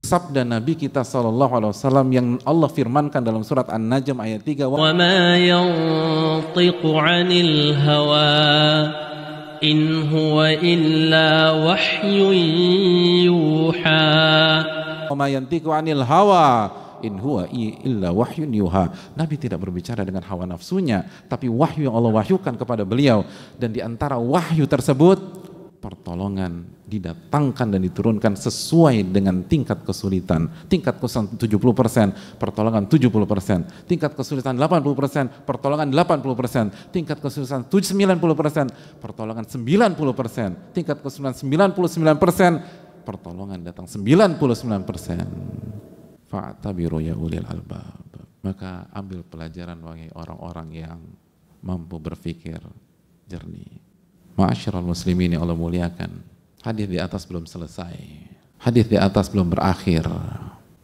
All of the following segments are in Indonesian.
Sabda Nabi kita SAW yang Allah firmankan dalam surat An-Najm ayat 3, wa ma yantiqu 'anil hawa in huwa illa wahyun yuha. Wa ma yantiqu 'anil hawa in huwa illa wahyun yuha. Nabi tidak berbicara dengan hawa nafsunya, tapi wahyu yang Allah wahyukan kepada beliau. Dan di antara wahyu tersebut, pertolongan didatangkan dan diturunkan sesuai dengan tingkat kesulitan. Tingkat kesulitan 70%, pertolongan 70%. Tingkat kesulitan 80%, pertolongan 80%. Tingkat kesulitan 90%, pertolongan 90%. Tingkat kesulitan 99%, pertolongan datang 99%. Fa'tabiru ya ulil albab. Maka ambil pelajaran bagi orang-orang yang mampu berpikir jernih. Ma'asyiral muslimin yang Allah muliakan, hadis di atas belum selesai, hadis di atas belum berakhir.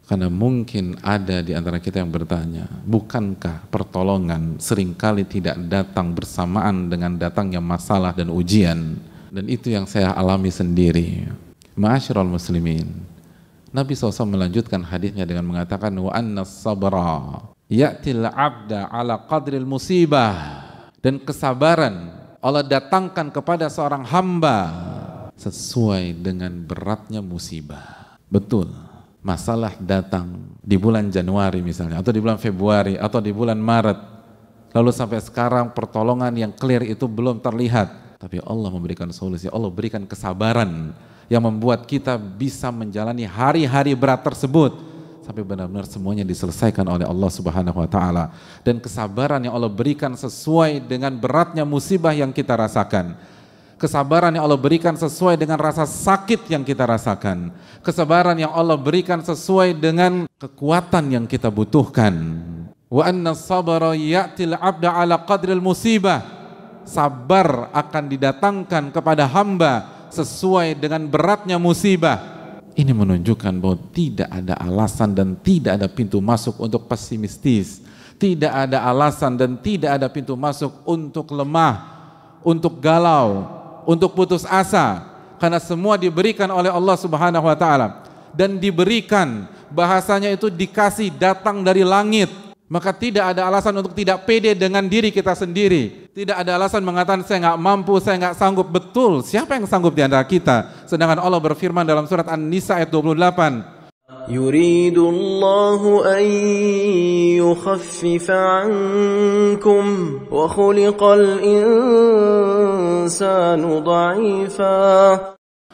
Karena mungkin ada di antara kita yang bertanya, bukankah pertolongan seringkali tidak datang bersamaan dengan datangnya masalah dan ujian? Dan itu yang saya alami sendiri. Ma'asyiral muslimin, Nabi SAW melanjutkan hadisnya dengan mengatakan, wa anna sabra ya'til abda ala qadril musibah. Dan kesabaran Allah datangkan kepada seorang hamba sesuai dengan beratnya musibah. Betul, masalah datang di bulan Januari misalnya, atau di bulan Februari, atau di bulan Maret. Lalu sampai sekarang pertolongan yang clear itu belum terlihat. Tapi Allah memberikan solusi, Allah berikan kesabaran yang membuat kita bisa menjalani hari-hari berat tersebut sampai benar-benar semuanya diselesaikan oleh Allah Subhanahu wa Ta'ala. Dan kesabaran yang Allah berikan sesuai dengan beratnya musibah yang kita rasakan. Kesabaran yang Allah berikan sesuai dengan rasa sakit yang kita rasakan. Kesabaran yang Allah berikan sesuai dengan kekuatan yang kita butuhkan. Wa anna sabara ya'til abda ala qadril musibah. Sabar akan didatangkan kepada hamba sesuai dengan beratnya musibah. Ini menunjukkan bahwa tidak ada alasan dan tidak ada pintu masuk untuk pesimistis. Tidak ada alasan dan tidak ada pintu masuk untuk lemah, untuk galau, untuk putus asa. Karena semua diberikan oleh Allah Subhanahu wa Ta'ala. Dan diberikan, bahasanya itu dikasih, datang dari langit. Maka tidak ada alasan untuk tidak pede dengan diri kita sendiri. Tidak ada alasan mengatakan saya nggak mampu, saya nggak sanggup. Betul, siapa yang sanggup di antara kita? Sedangkan Allah berfirman dalam surat An-Nisa ayat 28. Yuridullahu an yukhaffifa ankum wa khuliqal insanu dha'ifa.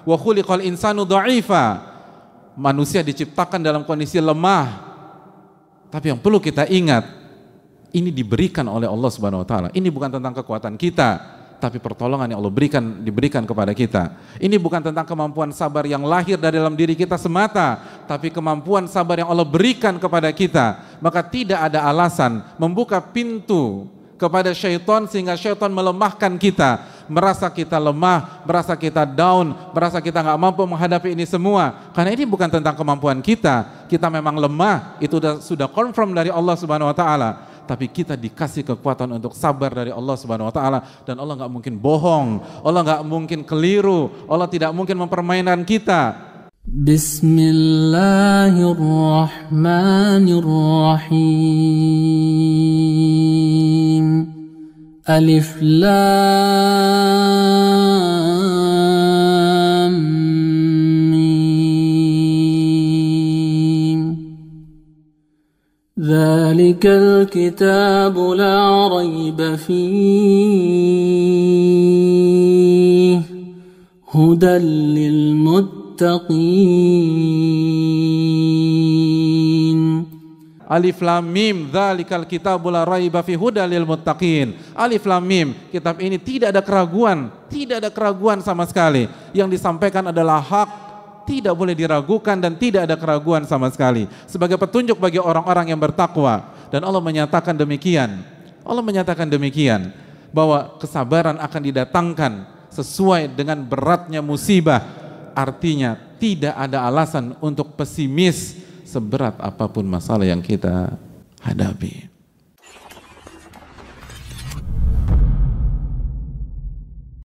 Wa khuliqal insanu dha'ifa. Manusia diciptakan dalam kondisi lemah. Tapi yang perlu kita ingat, ini diberikan oleh Allah Subhanahu wa Ta'ala. Ini bukan tentang kekuatan kita, tapi pertolongan yang Allah diberikan kepada kita. Ini bukan tentang kemampuan sabar yang lahir dari dalam diri kita semata, tapi kemampuan sabar yang Allah berikan kepada kita. Maka tidak ada alasan membuka pintu kepada syaitan sehingga syaitan melemahkan kita, merasa kita lemah, merasa kita down, merasa kita nggak mampu menghadapi ini semua. Karena ini bukan tentang kemampuan kita memang lemah, itu sudah confirm dari Allah Subhanahu wa Ta'ala. Tapi kita dikasih kekuatan untuk sabar dari Allah Subhanahu wa Ta'ala. Dan Allah nggak mungkin bohong, Allah nggak mungkin keliru, Allah tidak mungkin mempermainkan kita. Bismillahirrahmanirrahim. Alif Lam Mim. Dzalikal kitabu la raiba fihi hudan lil muttaqin. Alif Lam Mim, dzalikal kitabu la raiba fihi hudal lil muttaqin. Alif Lam Mim, kitab ini tidak ada keraguan sama sekali. Yang disampaikan adalah hak, tidak boleh diragukan dan tidak ada keraguan sama sekali. Sebagai petunjuk bagi orang-orang yang bertakwa. Dan Allah menyatakan demikian, bahwa kesabaran akan didatangkan sesuai dengan beratnya musibah. Artinya tidak ada alasan untuk pesimis seberat apapun masalah yang kita hadapi.